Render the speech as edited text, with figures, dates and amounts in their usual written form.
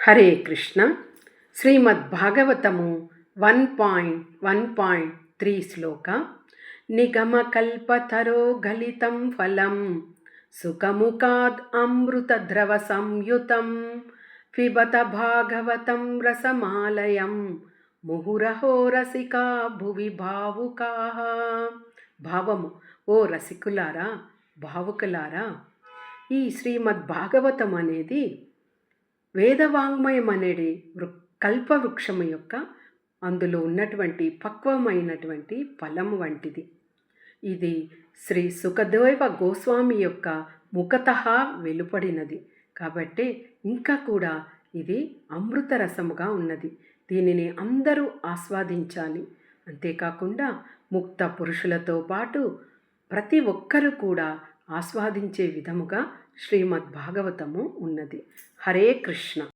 హరే కృష్ణ. శ్రీమద్భాగవతము 1.1.3 శ్లోక. నిగమకల్పతరో గలితం ఫలం సుఖముఖాద్ అమృతద్రవ సంయుతం పిబత భాగవతం రసమాలయం ముహురహో రసికా భువి భావుకాః. భావము: ఓ రసికులారా, భావుకులారా, ఈ శ్రీమద్భాగవతం అనేది వేదవాంగ్మయం అనేది కల్పవృక్షము యొక్క అందులో ఉన్నటువంటి పక్వమైనటువంటి ఫలం వంటిది. ఇది శ్రీ సుఖదేవ గోస్వామి యొక్క ముఖతః వెలుపడినది కాబట్టి ఇంకా కూడా ఇది అమృత రసముగా ఉన్నది. దీనిని అందరూ ఆస్వాదించాలి. అంతేకాకుండా ముక్త పురుషులతో పాటు ప్రతి ఒక్కరూ కూడా ఆస్వాదించే విధముగా శ్రీమద్భాగవతము ఉన్నది. హరే కృష్ణ.